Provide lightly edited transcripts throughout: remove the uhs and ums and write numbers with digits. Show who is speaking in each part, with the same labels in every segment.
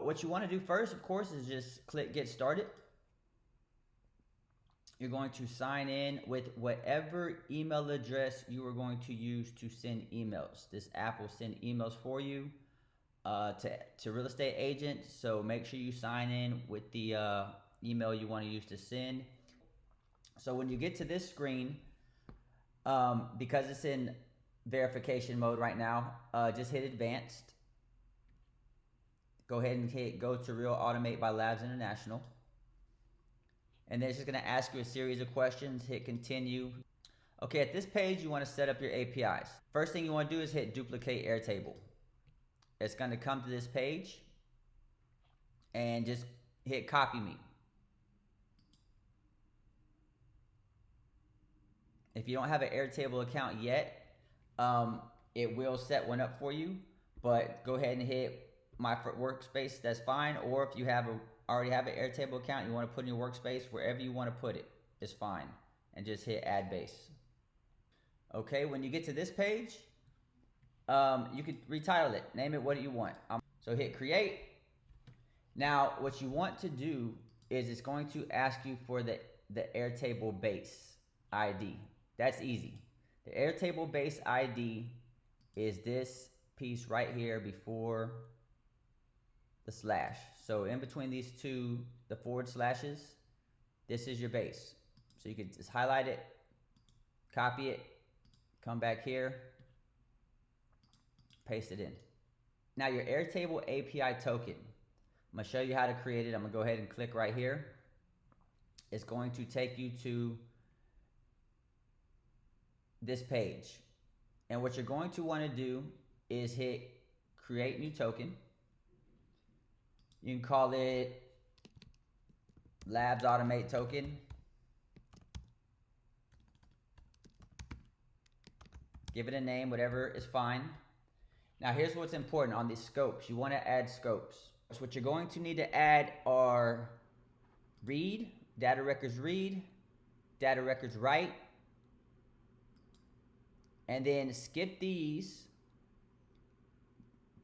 Speaker 1: what you want to do first, of course, is just click get started. You're going to sign in with whatever email address you are going to use to send emails. This app will send emails for you to real estate agents. So make sure you sign in with the email you want to use to send. So when you get to this screen, because it's in verification mode right now, just hit advanced. Go ahead and hit go to Real Automate by Labs International. And then it's just going to ask you a series of questions. Hit continue. Okay, at this page, you want to set up your APIs. First thing you want to do is hit duplicate Airtable. It's going to come to this page and just hit copy me. If you don't have an Airtable account yet, it will set one up for you, but go ahead and hit my workspace, that's fine. Or if you already have an Airtable account, you want to put in your workspace, wherever you want to put it is fine, and just hit add base. Okay, when you get to this page, you could retitle it, name it what you want. So hit create. Now what you want to do is it's going to ask you for the Airtable base ID. That's easy. The Airtable base ID is this piece right here before the slash. So in between these two, the forward slashes, this is your base. So you can just highlight it, copy it, come back here, paste it in. Now your Airtable API token, I'm gonna show you how to create it. I'm gonna go ahead and click right here. It's going to take you to this page. And what you're going to want to do is hit create new token. You can call it Labs Automate token. Give it a name, whatever is fine. Now here's what's important on these scopes. You want to add scopes. So what you're going to need to add are read, data records read, data records write, and then skip these,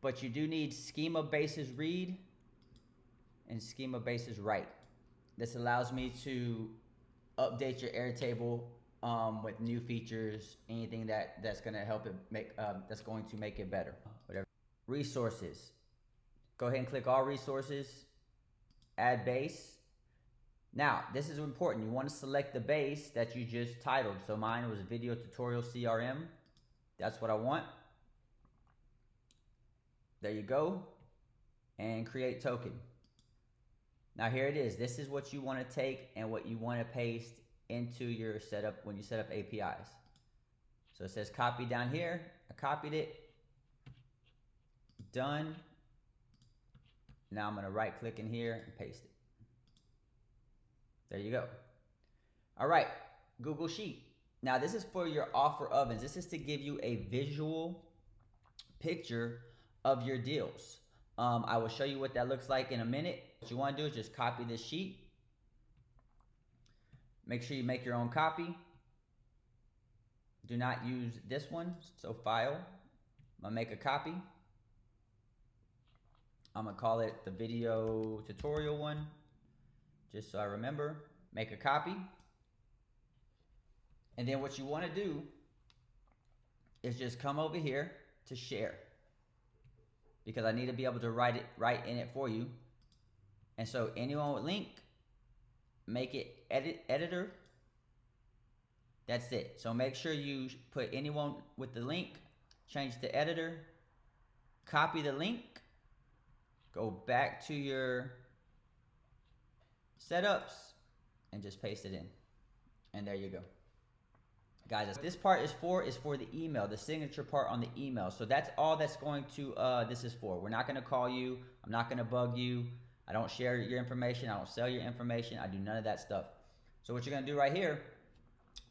Speaker 1: but you do need schema bases read and schema bases write. This allows me to update your Airtable with new features, anything that's going to help it that's going to make it better. Whatever. Resources. Go ahead and click all resources, add base. Now, this is important. You want to select the base that you just titled. So mine was video tutorial CRM. That's what I want. There you go. And create token. Now here it is. This is what you want to take and what you want to paste into your setup when you set up APIs. So it says copy down here. I copied it. Done. Now I'm going to right click in here and paste it. There you go. All right, Google Sheet. Now this is for your offer ovens. This is to give you a visual picture of your deals. I will show you what that looks like in a minute. What you want to do is just copy this sheet. Make sure you make your own copy. Do not use this one. So file, I'm gonna make a copy. I'm gonna call it the video tutorial one, just so I remember. Make a copy. And then what you want to do is just come over here to share, because I need to be able to write in it for you. And so anyone with link, make it editor. That's it. So make sure you put anyone with the link, change to editor, copy the link, go back to your setups and just paste it in. And there you go. Guys, this part is for the email, the signature part on the email. So that's all that's going to, this is for. We're not going to call you. I'm not going to bug you. I don't share your information. I don't sell your information. I do none of that stuff. So what you're going to do right here,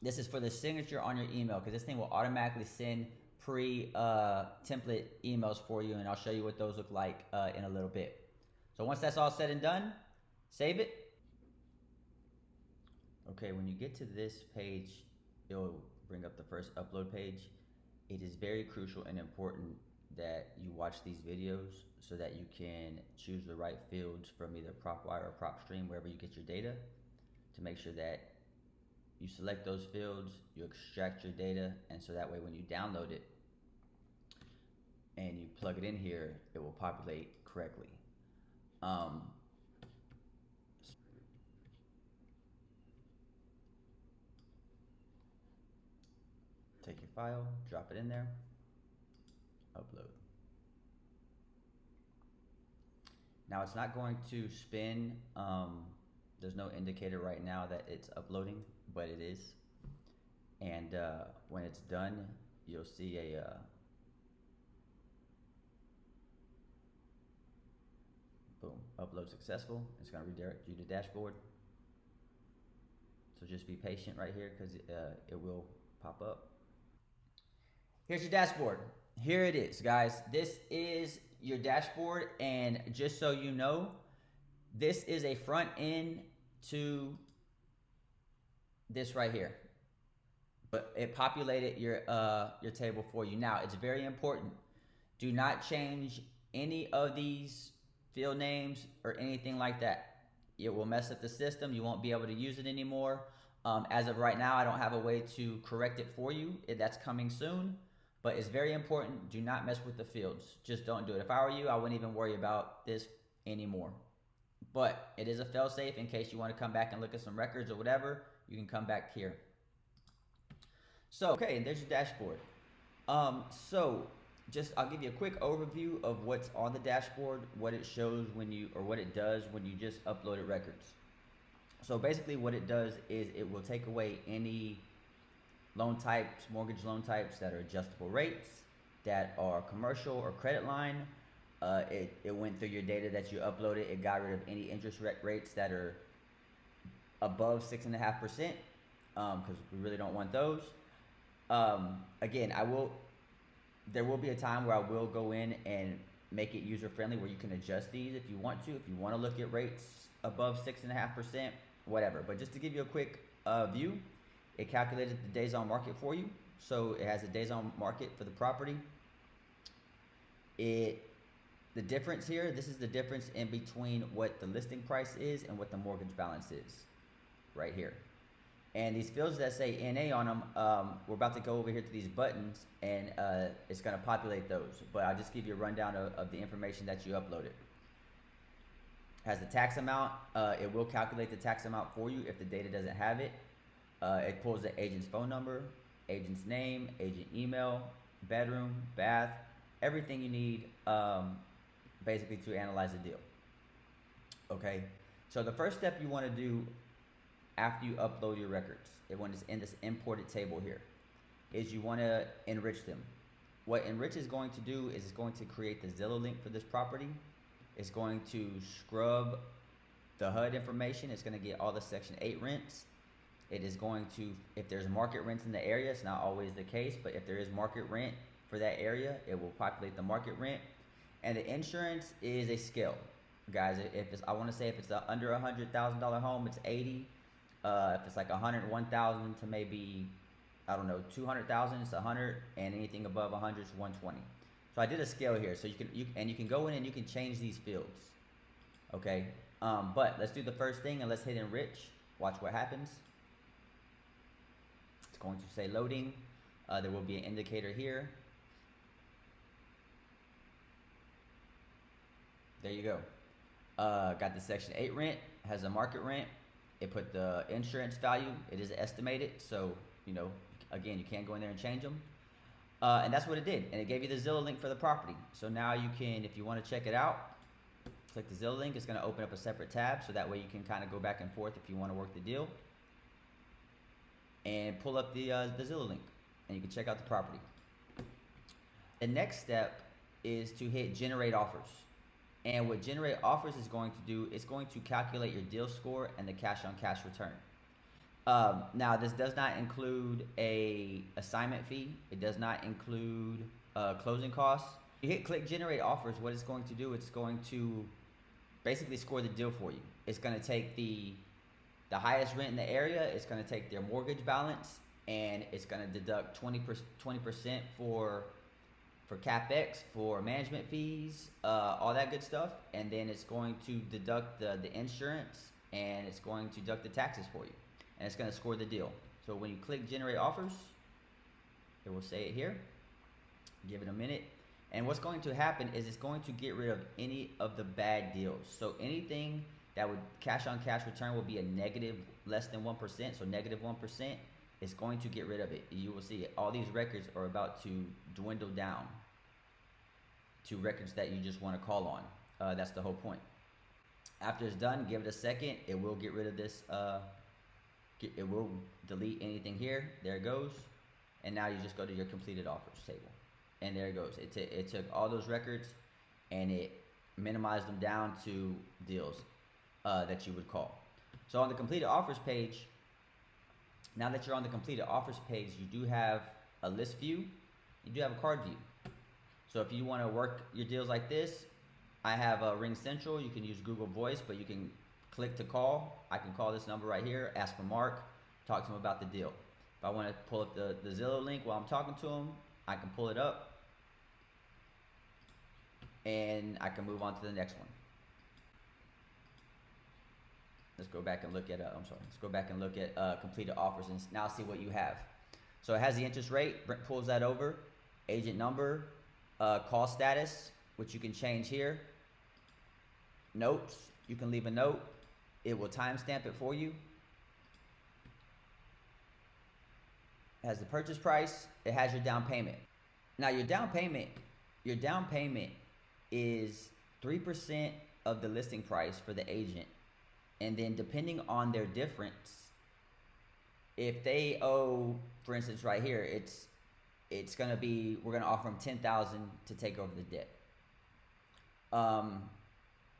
Speaker 1: this is for the signature on your email, because this thing will automatically send template emails for you, and I'll show you what those look like in a little bit. So once that's all said and done, save it. Okay, when you get to this page, it'll bring up the first upload page. It is very crucial and important that you watch these videos so that you can choose the right fields from either Propwire or Propstream, wherever you get your data, to make sure that you select those fields, you extract your data, and so that way when you download it and you plug it in here, it will populate correctly. Take your file, drop it in there, upload. Now it's not going to spin. There's no indicator right now that it's uploading, but it is. And when it's done, you'll see a boom, upload successful. It's going to redirect you to dashboard. So just be patient right here because it will pop up. Here's your dashboard. Here it is, guys. This is your dashboard, and just so you know, this is a front end to this right here. But it populated your table for you. Now, it's very important. Do not change any of these field names or anything like that. It will mess up the system. You won't be able to use it anymore. As of right now, I don't have a way to correct it for you. That's coming soon. But it's very important. Do not mess with the fields. Just don't do it. If I were you, I wouldn't even worry about this anymore. But it is a fail-safe in case you want to come back and look at some records or whatever. You can come back here. So, okay, and there's your dashboard. So just I'll give you a quick overview of what's on the dashboard, what it shows when you, or what it does when you just uploaded records. So basically what it does is it will take away any loan types, mortgage loan types that are adjustable rates, that are commercial or credit line. It went through your data that you uploaded. It got rid of any interest rates that are above 6.5%, because we really don't want those. Again, there will be a time where I will go in and make it user friendly where you can adjust these if you want to. If you want to look at rates above 6.5%, whatever. But just to give you a quick view, it calculated the days on market for you. So it has the days on market for the property. The difference here, this is the difference in between what the listing price is and what the mortgage balance is right here. And these fields that say NA on them, we're about to go over here to these buttons, and it's going to populate those. But I'll just give you a rundown of the information that you uploaded. Has the tax amount. It will calculate the tax amount for you if the data doesn't have it. It pulls the agent's phone number, agent's name, agent email, bedroom, bath, everything you need basically to analyze the deal. Okay, so the first step you want to do after you upload your records, when it's in this imported table here, is you want to enrich them. What Enrich is going to do is it's going to create the Zillow link for this property. It's going to scrub the HUD information. It's going to get all the Section 8 rents. It is going to, if there's market rents in the area, it's not always the case, but if there is market rent for that area, it will populate the market rent. And the insurance is a scale, guys. If it's, I want to say if it's under $100,000 home, it's 80. If it's like 101,000 to maybe, I don't know, 200,000, it's 100, and anything above 100 is 120. So I did a scale here, so you can go in and you can change these fields. Okay, but let's do the first thing and let's hit enrich. Watch what happens. It's going to say loading. There will be an indicator here. There you go. Got the Section 8 rent, has a market rent. It put the insurance value. It is estimated, so you know, again, you can't go in there and change them. And that's what it did, and it gave you the Zillow link for the property. So now you can, if you want to check it out, click the Zillow link. It's going to open up a separate tab, so that way you can kind of go back and forth if you want to work the deal. And pull up the Zillow link, and you can check out the property. The next step is to hit generate offers. And what generate offers is going to do, it's going to calculate your deal score and the cash on cash return. Now this does not include a assignment fee. It does not include closing costs. You hit click generate offers, what it's going to do, it's going to basically score the deal for you. It's going to take the highest rent in the area, it's going to take their mortgage balance, and it's going to deduct 20% for for CapEx, for management fees, all that good stuff, and then it's going to deduct the insurance, and it's going to deduct the taxes for you, and it's going to score the deal. So when you click generate offers, it will say it here. Give it a minute, and what's going to happen is it's going to get rid of any of the bad deals. So anything that would cash on cash return will be a negative less than 1%, so negative 1%. It's going to get rid of it. You will see it. All these records are about to dwindle down to records that you just want to call on. That's the whole point. After it's done, give it a second. It will get rid of this. It will delete anything here. There it goes. And now you just go to your completed offers table. And there it goes. It took all those records and it minimized them down to deals that you would call. So on the completed offers page, now that you're on the completed offers page, you do have a list view, you do have a card view. So if you want to work your deals like this, I have a Ring Central. You can use Google Voice, but you can click to call. I can call this number right here, ask for Mark, talk to him about the deal. If I want to pull up the Zillow link while I'm talking to him, I can pull it up and I can move on to the next one. Let's go back and look at, let's go back and look at completed offers and now see what you have. So it has the interest rate, Brent pulls that over, agent number, call status, which you can change here. Notes, you can leave a note. It will timestamp it for you. It has the purchase price, it has your down payment. Now your down payment is 3% of the listing price for the agent. And then depending on their difference, if they owe, for instance, right here, it's gonna be, we're gonna offer them $10,000 to take over the debt.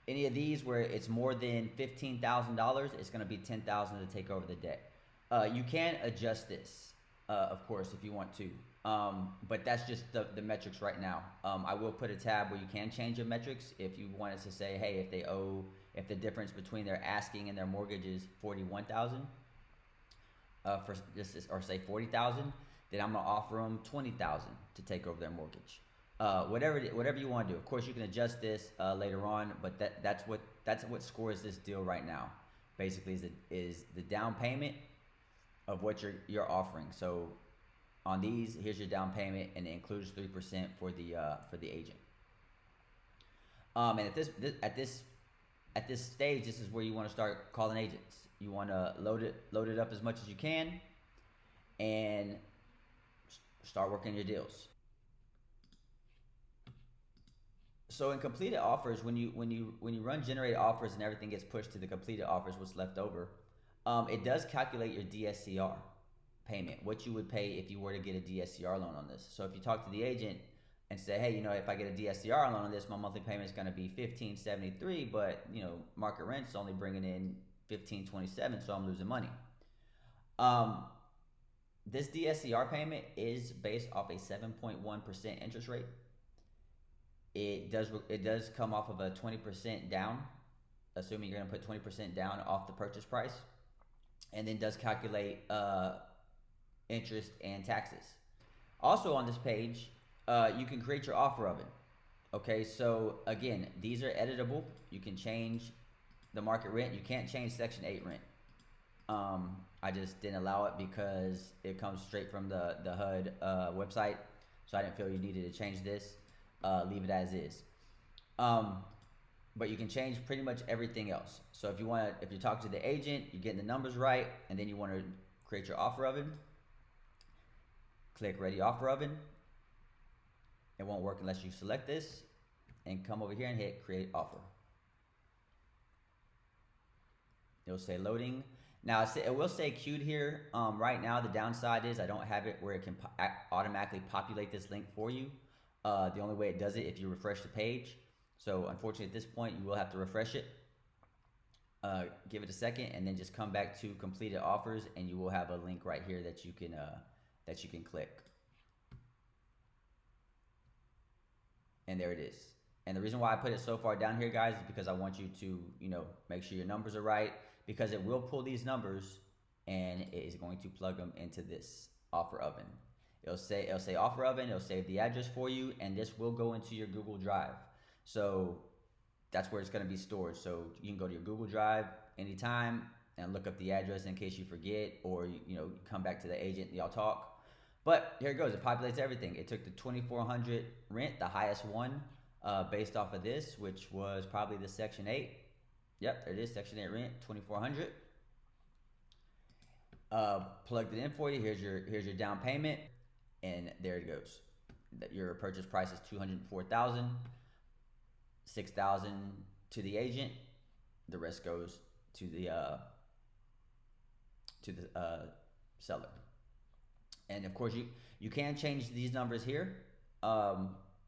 Speaker 1: Any of these where it's more than $15,000, it's gonna be $10,000 to take over the debt. You can adjust this, of course, if you want to, but that's just the metrics right now. I will put a tab where you can change your metrics if you wanted to say, hey, if the difference between their asking and their mortgage is $41,000, for this or say $40,000, then I'm gonna offer them $20,000 to take over their mortgage. Whatever you want to do. Of course, you can adjust this later on, but that's what scores this deal right now. Basically, is the down payment of what you're offering. So on these, here's your down payment, and it includes 3% for the agent. And at this stage, this is where you want to start calling agents. You want to load it up as much as you can, and start working your deals. So in completed offers, when you run generate offers and everything gets pushed to the completed offers, what's left over, it does calculate your DSCR payment, what you would pay if you were to get a DSCR loan on this. So if you talk to the agent and say, hey, if I get a DSCR loan on this, my monthly payment is going to be $1,573, but market rent's only bringing in $1,527, so I'm losing money. This DSCR payment is based off a 7.1% interest rate. It does come off of a 20% down, assuming you're going to put 20% down off the purchase price, and then does calculate interest and taxes. Also on this page, you can create your offer oven. Okay, so again, these are editable. You can change the market rent. You can't change Section 8 rent. I just didn't allow it because it comes straight from the HUD website, so I didn't feel you needed to change this. Leave it as is. But you can change pretty much everything else. So if you talk to the agent, you're getting the numbers right, and then you want to create your offer oven, click Ready Offer Oven. It won't work unless you select this, and come over here and hit Create Offer. It'll say loading. Now it will say queued here. Right now, the downside is I don't have it where it can automatically populate this link for you. The only way it does it if you refresh the page. So unfortunately at this point you will have to refresh it. Give it a second and then just come back to completed offers, and you will have a link right here that you can click. And there it is. And the reason why I put it so far down here, guys, is because I want you to make sure your numbers are right, because it will pull these numbers and it is going to plug them into this offer oven. It'll say offer oven. It'll save the address for you, and this will go into your Google Drive. So that's where it's going to be stored. So you can go to your Google Drive anytime and look up the address in case you forget, or come back to the agent, y'all talk. But here it goes. It populates everything. It took the 2,400 rent, the highest one, based off of this, which was probably the Section 8. Yep, there it is, Section 8 rent, 2,400. Plugged it in for you. Here's your down payment, and there it goes. Your purchase price is $204,000, $6,000 to the agent. The rest goes to the seller. And of course, you can change these numbers here.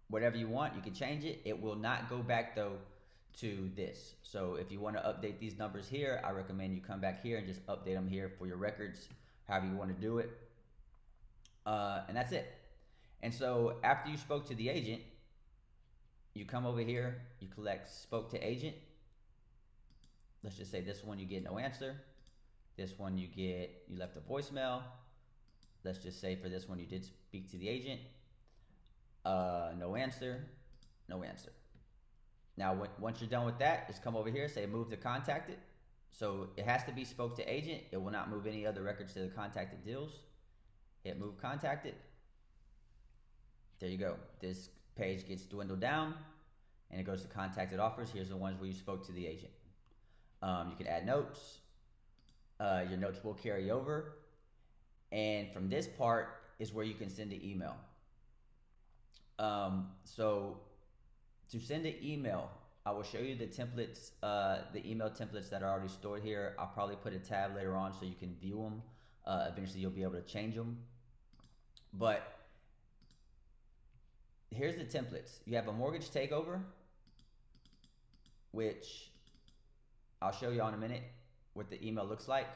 Speaker 1: Whatever you want, you can change it. It will not go back though to this. So if you want to update these numbers here, I recommend you come back here and just update them here for your records, however you want to do it. And that's it. And so after you spoke to the agent, you come over here, you spoke to agent. Let's just say this one you get no answer. This one you left a voicemail. Let's just say for this one you did speak to the agent. No answer, no answer. Now, once you're done with that, just come over here, say move to contacted. So it has to be spoke to agent. It will not move any other records to the contacted deals. Hit move contacted. There you go. This page gets dwindled down and it goes to contacted offers. Here's the ones where you spoke to the agent. You can add notes. Your notes will carry over. And from this part is where you can send an email. So to send an email, I will show you the templates, the email templates that are already stored here. I'll probably put a tab later on so you can view them. Eventually you'll be able to change them. But here's the templates. You have a mortgage takeover, which I'll show you in a minute what the email looks like.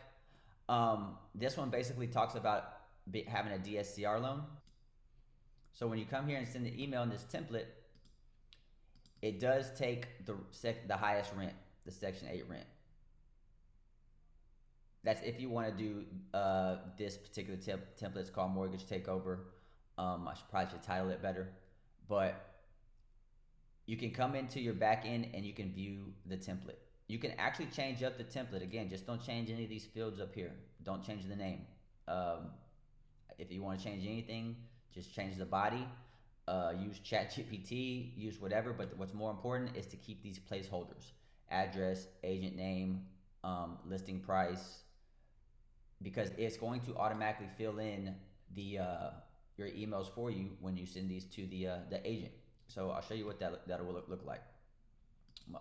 Speaker 1: This one basically talks about having a DSCR loan. So when you come here and send the email in this template, it does take the highest rent, the Section 8 rent. That's if you want to do this particular template. It's called mortgage takeover. I should title it better, but you can come into your back end and you can view the template. You can actually change up the template. Again, just don't change any of these fields up here. Don't change the name. If you want to change anything, just change the body. Use ChatGPT, use whatever, but what's more important is to keep these placeholders. Address, agent name, listing price, because it's going to automatically fill in your emails for you when you send these to the agent. So I'll show you what that will look like.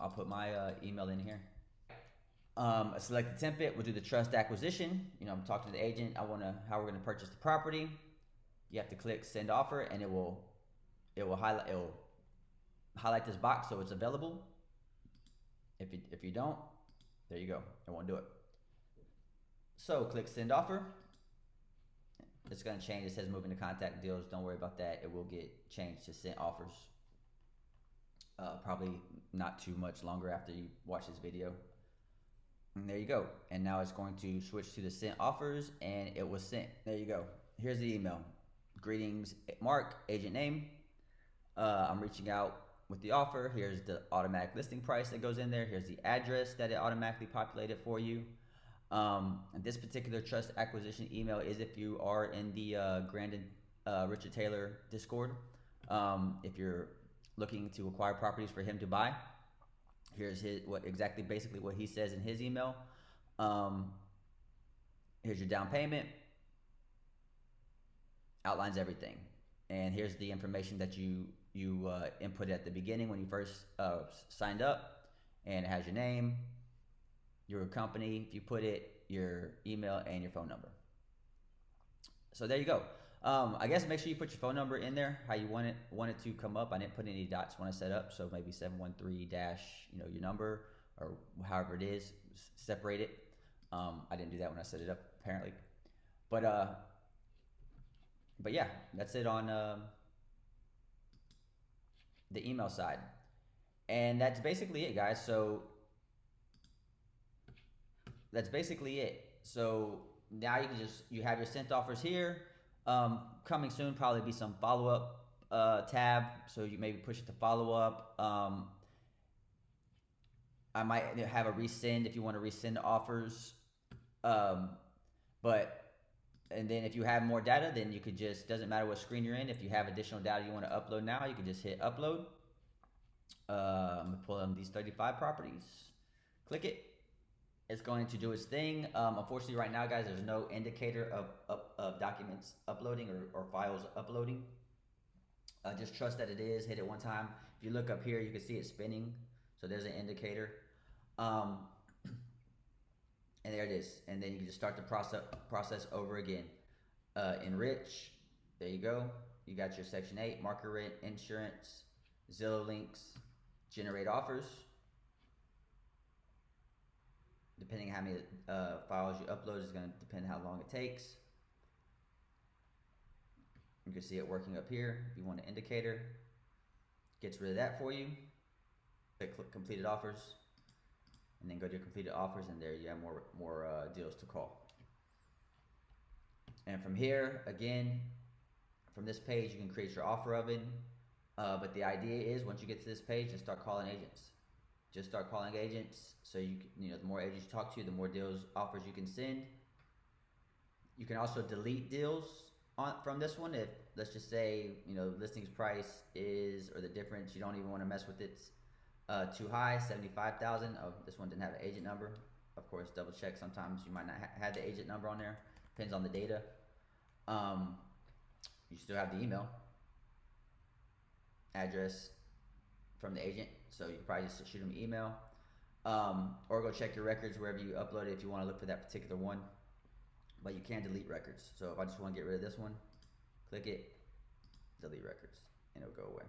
Speaker 1: I'll put my email in here. Select the template. We'll do the trust acquisition. I'm talking to the agent. How we're gonna purchase the property. You have to click send offer, and it will highlight this box so it's available. If you don't, there you go. It won't do it. So click send offer. It's gonna change. It says moving to contact deals. Don't worry about that. It will get changed to sent offers. Probably not too much longer after you watch this video. And there you go. And now it's going to switch to the sent offers, and it was sent. There you go. Here's the email. Greetings, Mark, agent name. I'm reaching out with the offer. Here's the automatic listing price that goes in there. Here's the address that it automatically populated for you. And this particular trust acquisition email is if you are in the Grandin Richard Taylor Discord. If you're looking to acquire properties for him to buy, here's basically what he says in his email. Here's your down payment. Outlines everything, and here's the information that you input at the beginning when you first signed up, and it has your name, your company, if you put it, your email, and your phone number. So there you go. I guess make sure you put your phone number in there how you want it to come up. I didn't put any dots when I set up, so maybe 713 dash your number, or however it is, separate it. I didn't do that when I set it up apparently, but yeah, that's it on the email side. And that's basically it, guys. So that's basically it. So now you have your sent offers here. Coming soon, probably be some follow-up tab, so you maybe push it to follow-up. I might have a resend if you want to resend offers. But and then if you have more data, then you could just, doesn't matter what screen you're in, if you have additional data you want to upload now, you can just hit upload. I'm gonna pull in these 35 properties, click it. It's going to do its thing. Unfortunately right now, guys, there's no indicator of documents uploading or files uploading. Just trust that it is, hit it one time. If you look up here, you can see it spinning, so there's an indicator. And there it is. And then you can just start the process over again. Enrich, there you go. You got your section 8, market rent, insurance, Zillow links, generate offers. Depending how many files you upload is going to depend how long it takes. You can see it working up here. If you want an indicator, gets rid of that for you. Click completed offers, and then go to your completed offers, and there you have more deals to call. And from here, again, from this page, you can create your offer oven. But the idea is, once you get to this page, just start calling agents. Just start calling agents. So you know, the more agents you talk to, the more deals, offers you can send. You can also delete deals from this one. If, let's just say, you know, listings price is, or the difference, you don't even want to mess with it. Too high, 75,000. Oh, this one didn't have an agent number. Of course, double check. Sometimes you might not have the agent number on there. Depends on the data. You still have the email address from the agent, so you can probably just shoot them an email, or go check your records wherever you upload it if you want to look for that particular one. But you can delete records. So if I just want to get rid of this one, click it, delete records, and it'll go away.